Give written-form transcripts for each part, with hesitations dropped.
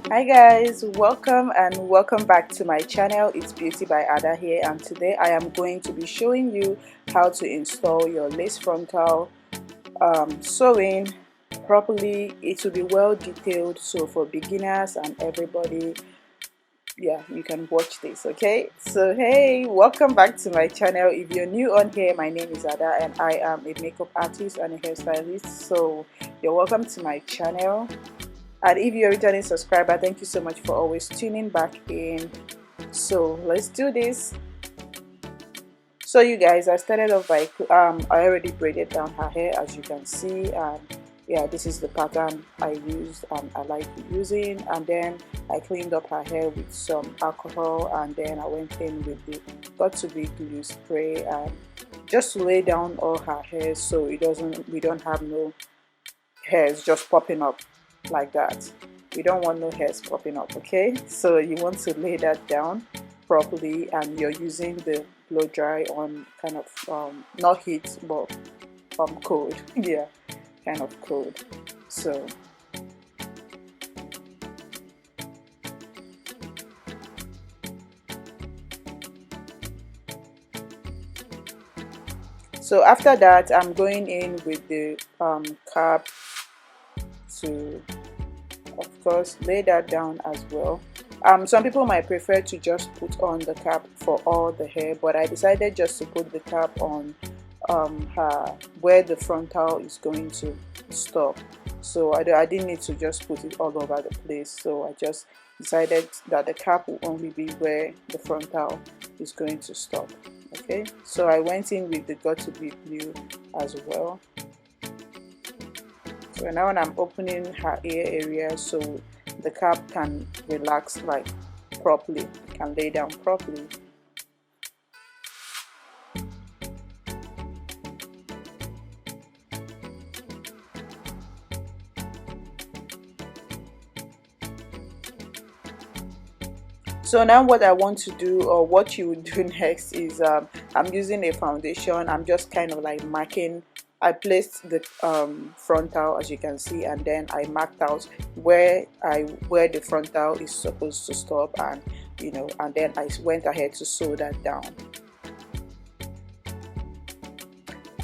Hi guys, welcome back to my channel. It's Beauty by Ada here, and today I am going to be showing you how to install your lace frontal sewing properly. It will be well detailed, so for beginners and everybody, yeah, you can watch this. Okay, so hey, welcome back to my channel. If you're new on here, my name is Ada and I am a makeup artist and a hairstylist, so you're welcome to my channel. And if you're a returning subscriber, thank you so much for always tuning back in. So let's do this. So you guys, I started off by I already braided down her hair, as you can see, and yeah, this is the pattern I used and I like using. And then I cleaned up her hair with some alcohol, and then I went in with the got to be glue spray and just to lay down all her hair so we don't have no hairs just popping up like that. We don't want no hairs popping up. Okay, so you want to lay that down properly, and you're using the blow dry on kind of not heat but cold. Yeah, kind of cold. So after that, I'm going in with the cap to, of course, lay that down as well. Some people might prefer to just put on the cap for all the hair, but I decided just to put the cap on her where the frontal is going to stop. So I didn't need to just put it all over the place, so I just decided that the cap will only be where the frontal is going to stop. Okay, so I went in with the got to be glue as well. So now when I'm opening her ear area so the cap can relax like properly, can lay down properly. So now what I want to do, or what you would do next, is I'm using a foundation. I'm just kind of like marking. I placed the frontal, as you can see, and then I marked out where the frontal is supposed to stop, and and then I went ahead to sew that down.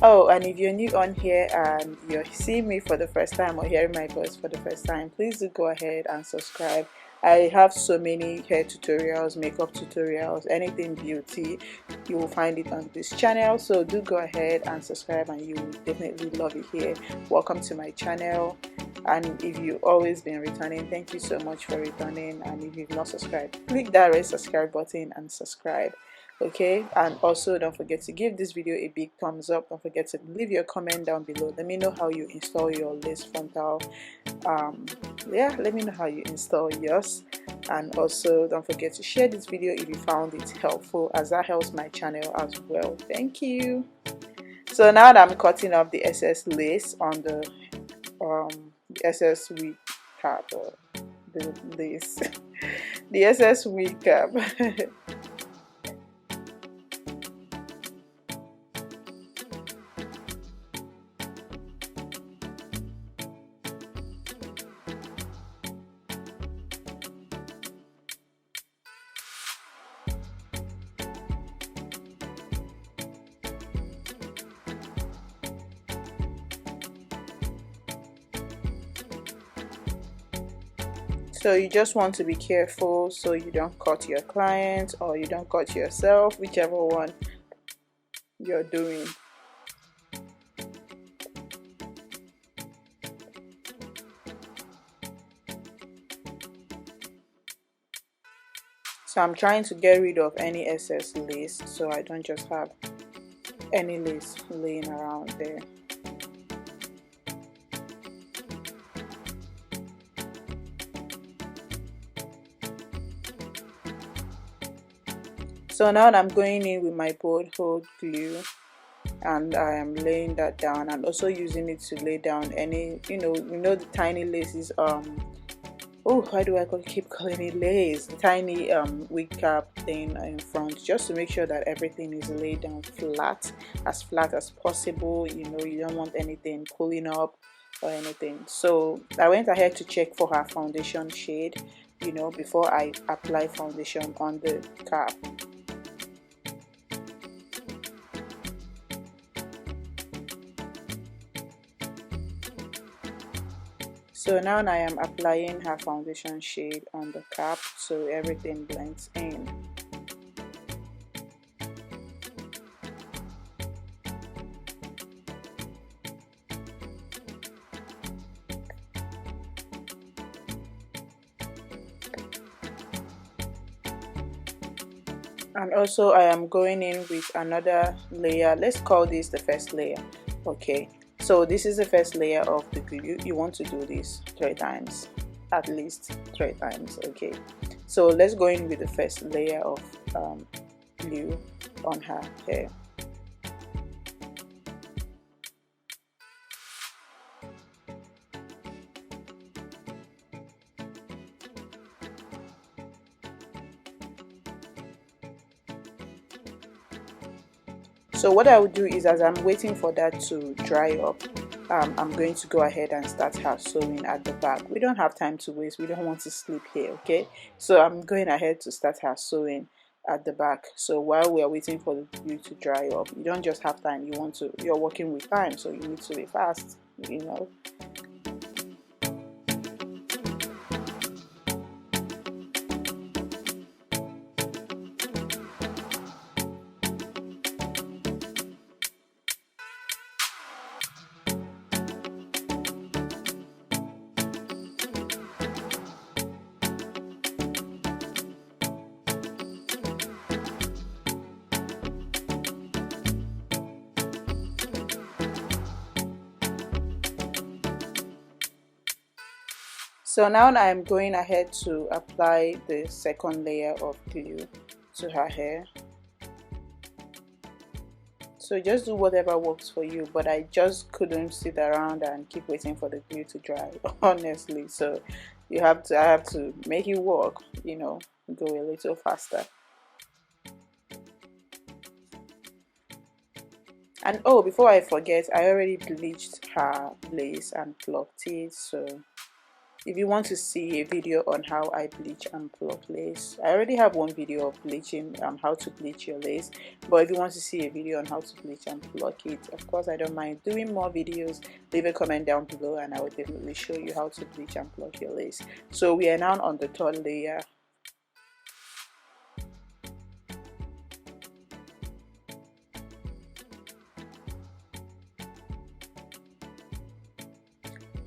Oh, and if you're new on here and you're seeing me for the first time or hearing my voice for the first time, please do go ahead and subscribe. I have so many hair tutorials, makeup tutorials, anything beauty. You will find it on this channel, so do go ahead and subscribe and you will definitely love it here. Welcome to my channel, and if you've always been returning, thank you so much for returning. And if you've not subscribed, click that red subscribe button and subscribe. Okay, and also don't forget to give this video a big thumbs up. Don't forget to leave your comment down below. Let me know how you install your lace frontal. Yeah, let me know how you install yours. And also don't forget to share this video if you found it helpful, as that helps my channel as well. Thank you. So now that I'm cutting off the excess lace on the excess wig cap, or the lace the excess wig cap. So you just want to be careful so you don't cut your client or you don't cut yourself, whichever one you're doing. So I'm trying to get rid of any excess lace so I don't just have any lace laying around there. So now I'm going in with my bold hold glue, and I am laying that down and also using it to lay down any the tiny laces. Oh, why do I keep calling it lace? The tiny wig cap thing in front, just to make sure that everything is laid down flat as possible. You don't want anything pulling up or anything. So I went ahead to check for her foundation shade, you know, before I apply foundation on the cap. So now I am applying her foundation shade on the cap so everything blends in. And also I am going in with another layer. Let's call this the first layer. Okay, so this is the first layer of the glue. You want to do this 3 times, at least 3 times. Okay, so let's go in with the first layer of glue on her hair. So what I will do is, as I'm waiting for that to dry up, I'm going to go ahead and start her sewing at the back. We don't have time to waste. We don't want to sleep here, okay? So I'm going ahead to start her sewing at the back. So while we are waiting for the glue to dry up, you don't just have time. You're working with time, so you need to be fast, you know. So now I'm going ahead to apply the second layer of glue to her hair. So just do whatever works for you, but I just couldn't sit around and keep waiting for the glue to dry, honestly. So I have to make it work, you know, go a little faster. And oh, before I forget, I already bleached her lace and plucked it. So if you want to see a video on how I bleach and pluck lace, I already have one video of bleaching, how to bleach your lace. But if you want to see a video on how to bleach and pluck it, of course I don't mind doing more videos. Leave a comment down below and I will definitely show you how to bleach and pluck your lace. So we are now on the third layer.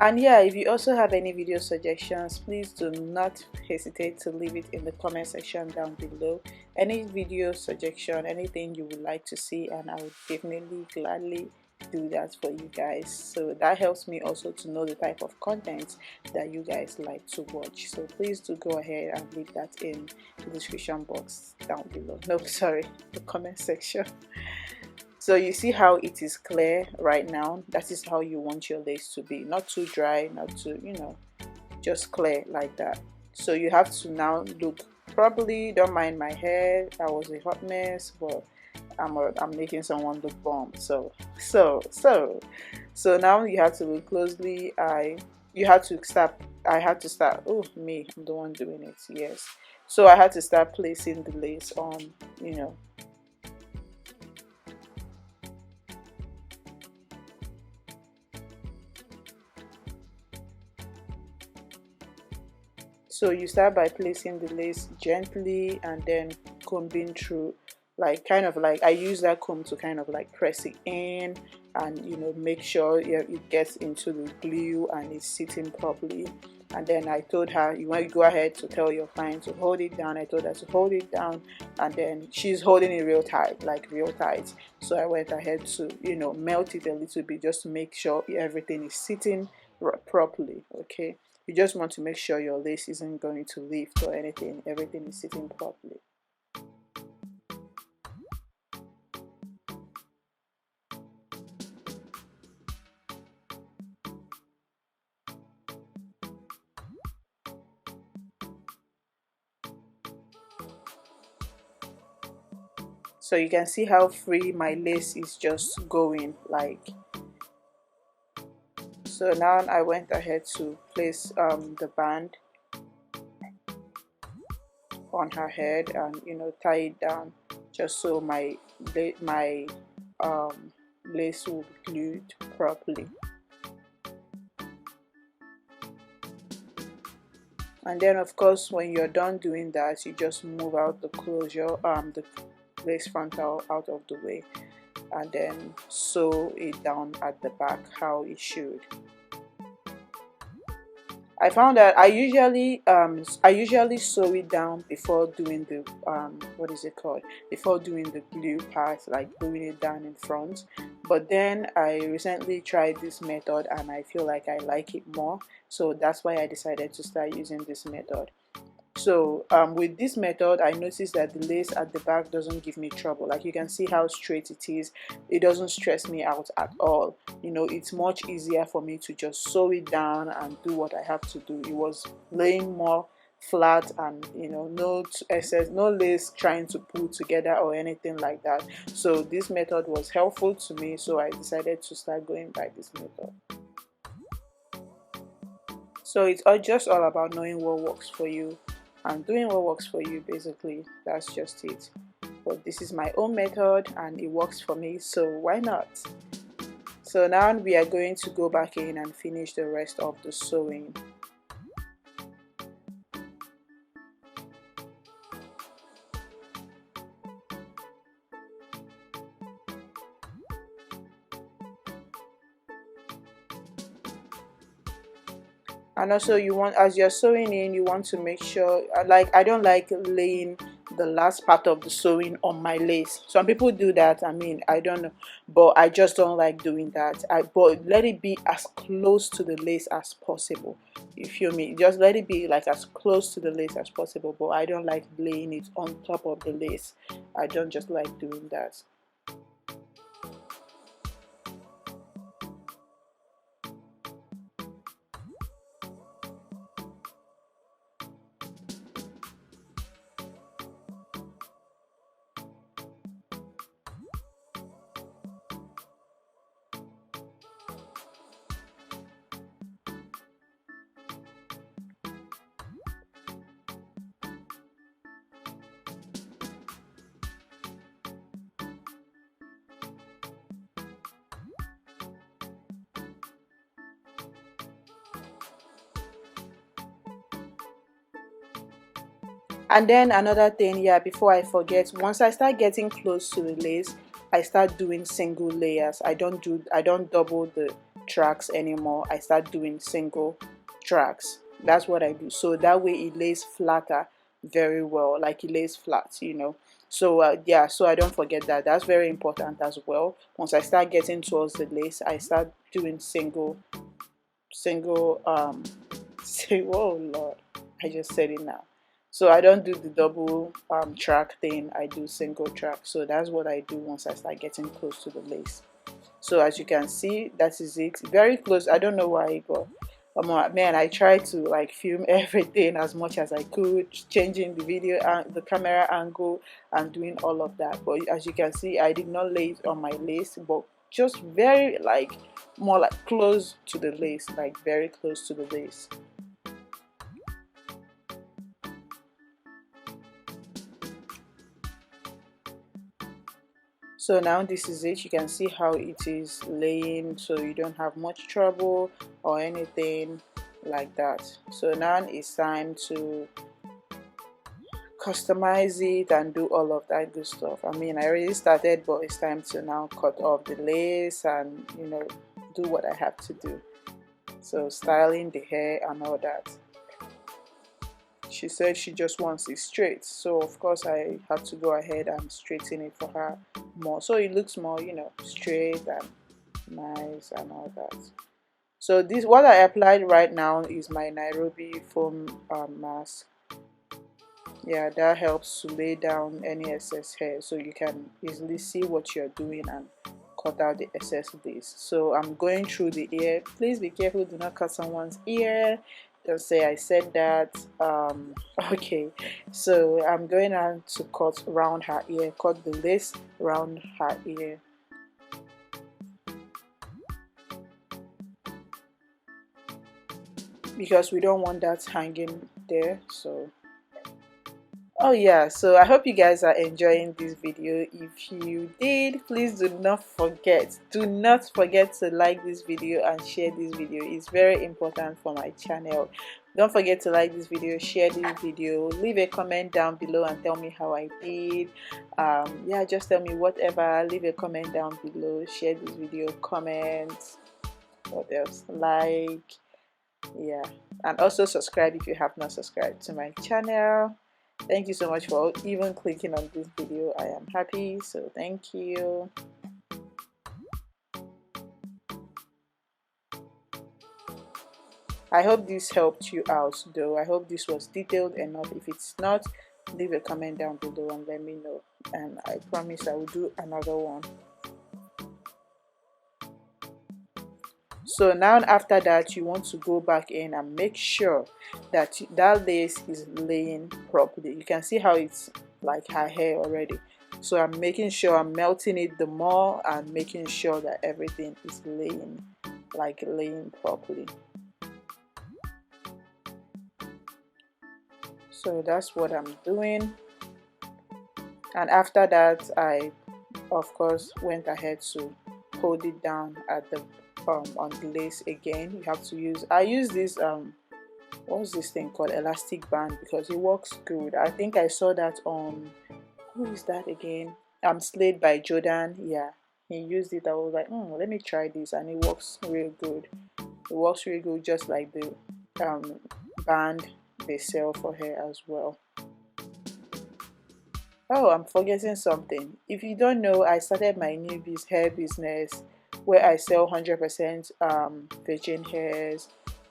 And yeah, if you also have any video suggestions, please do not hesitate to leave it in the comment section down below. Any video suggestion, anything you would like to see, and I would definitely gladly do that for you guys. So that helps me also to know the type of content that you guys like to watch. So please do go ahead and leave that in the description box down below. No, sorry, the comment section. So you see how it is clear right now. That is how you want your lace to be, not too dry, not too, you know, just clear like that. So you have to now look properly. Don't mind my hair, that was a hot mess, but I'm making someone look bomb. So now you have to look closely. I had to start, oh me, I'm the one doing it, yes. So I had to start placing the lace on, you know. So you start by placing the lace gently and then combing through, like kind of like I use that comb to kind of like press it in and, you know, make sure it gets into the glue and it's sitting properly. And then I told her, you want to go ahead to tell your client to hold it down. I told her to hold it down, and then she's holding it real tight, like real tight. So I went ahead to, you know, melt it a little bit just to make sure everything is sitting properly. Okay, you just want to make sure your lace isn't going to lift or anything. Everything is sitting properly. So you can see how free my lace is just going, like. So now I went ahead to place the band. on her head and tie it down just so my lace will be glued properly. And then of course when you're done doing that, you just move out the closure, the lace frontal out of the way, and then sew it down at the back how it should. I found that I usually sew it down before doing the what is it called, before doing the glue part, like gluing it down in front. But then I recently tried this method and I feel like I like it more, so that's why I decided to start using this method. So with this method, I noticed that the lace at the back doesn't give me trouble. Like you can see how straight it is. It doesn't stress me out at all. It's much easier for me to just sew it down and do what I have to do. It was laying more flat, and no excess, no lace trying to pull together or anything like that. So this method was helpful to me, so I decided to start going by this method. So it's just all about knowing what works for you and doing what works for you. Basically, that's just it. But this is my own method and it works for me, so why not? So now we are going to go back in and finish the rest of the sewing. And also as you're sewing in, you want to make sure, like I don't like laying the last part of the sewing on my lace. Some people do that, I mean, I don't know, but I just don't like doing that. But let it be as close to the lace as possible. You feel me? Just let it be like as close to the lace as possible, but I don't like laying it on top of the lace. I don't just like doing that. And then another thing, yeah, before I forget, once I start getting close to the lace, I start doing single layers. I don't double the tracks anymore. I start doing single tracks. That's what I do. So that way it lays flatter very well, like it lays flat. So yeah, so I don't forget that. That's very important as well. Once I start getting towards the lace, I start doing single say, whoa Lord, I just said it now. So I don't do the double track thing, I do single track. So that's what I do once I start getting close to the lace. So as you can see, that is it, very close. I don't know why, but man, I tried to like film everything as much as I could, changing the video and the camera angle and doing all of that. But as you can see, I did not lay it on my lace, but just very like more like close to the lace, like very close to the lace. So now this is it. You can see how it is laying, so you don't have much trouble or anything like that. So now it's time to customize it and do all of that good stuff. I mean, I already started, but it's time to now cut off the lace and do what I have to do. So styling the hair and all that. She said she just wants it straight, so of course I had to go ahead and straighten it for her more, so it looks more straight and nice and all that. So this, what I applied right now, is my Nairobi foam mask. Yeah, that helps to lay down any excess hair, so you can easily see what you're doing and cut out the excess lace. So I'm going through the ear. Please be careful, do not cut someone's ear. Don't say I said that. Okay, so I'm going on to cut around her ear, cut the lace around her ear. Because we don't want that hanging there, so Oh yeah, so I hope you guys are enjoying this video. If you did, please do not forget to like this video and share this video. It's very important for my channel. Don't forget to like this video, share this video, leave a comment down below and tell me how I did. Yeah, just tell me whatever. Leave a comment down below, share this video, comment, what else, like, yeah, and also subscribe if you have not subscribed to my channel. Thank you so much for even clicking on this video. I am happy, so thank you. I hope this helped you out though. I hope this was detailed enough. If it's not, leave a comment down below and let me know, and I promise I will do another one. So now after that, you want to go back in and make sure that that lace is laying properly. You can see how it's like her hair already. So I'm making sure I'm melting it the more and making sure that everything is laying properly. So that's what I'm doing. And after that, I of course went ahead to hold it down at the on the lace again. You have to use, I use this what's this thing called, elastic band, because it works good. I think I saw that on, who is that again, Slayed by Jordan. Yeah, he used it. I was like, let me try this, and it works real good. It works really good, just like the band they sell for hair as well. Oh, I'm forgetting something. If you don't know, I started my new hair business where I sell 100% virgin hairs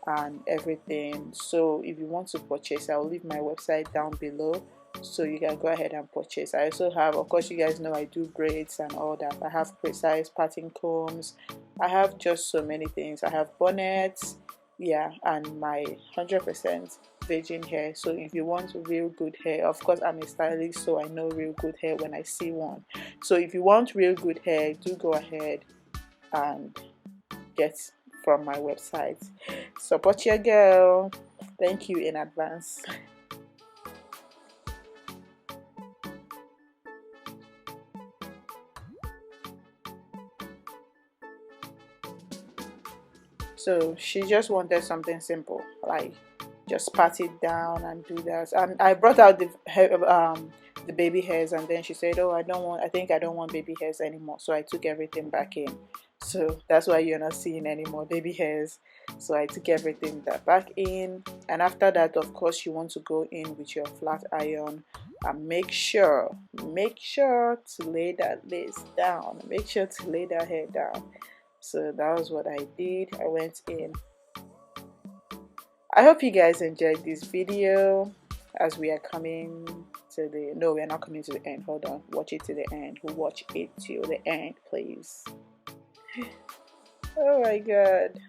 and everything. So if you want to purchase, I'll leave my website down below so you can go ahead and purchase. I also have, of course, you guys know I do braids and all that. I have precise parting combs. I have just so many things. I have bonnets, yeah, and my 100% virgin hair. So if you want real good hair, of course I'm a stylist, so I know real good hair when I see one. So if you want real good hair, do go ahead and get from my website. Support your girl. Thank you in advance. So she just wanted something simple, like just pat it down and do that. And I brought out the baby hairs, and then she said, oh, I think I don't want baby hairs anymore. So I took everything back in. So that's why you're not seeing any more baby hairs. So I took everything back in, and after that, of course, you want to go in with your flat iron and make sure to lay that lace down, make sure to lay that hair down. So that was what I did. I went in. I hope you guys enjoyed this video as we are coming to the, no, we're not coming to the end. Hold on, watch it to the end. Watch it to the end, please. Oh my god,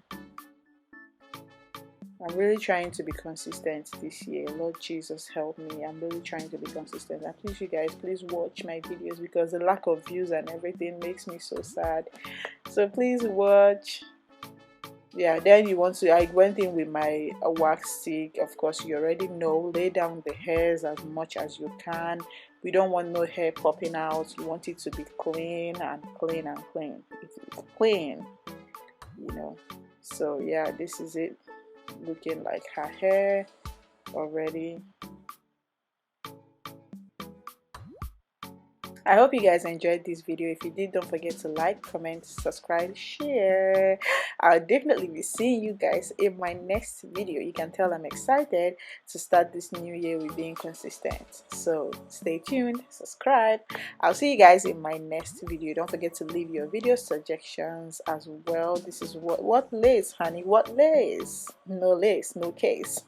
I'm really trying to be consistent this year. Lord Jesus, help me. I'm really trying to be consistent. And please, you guys, please watch my videos, because the lack of views and everything makes me so sad. So please watch. Yeah, then you want to, I went in with my wax stick. Of course, you already know, lay down the hairs as much as you can. We don't want no hair popping out. You want it to be clean and clean and clean. It's clean, you know. So yeah, this is it, looking like her hair already. I hope you guys enjoyed this video. If you did, don't forget to like, comment, subscribe, share. I'll definitely be seeing you guys in my next video. You can tell I'm excited to start this new year with being consistent. So stay tuned, subscribe. I'll see you guys in my next video. Don't forget to leave your video suggestions as well. This is what lace, honey, what lace? No lace, no case.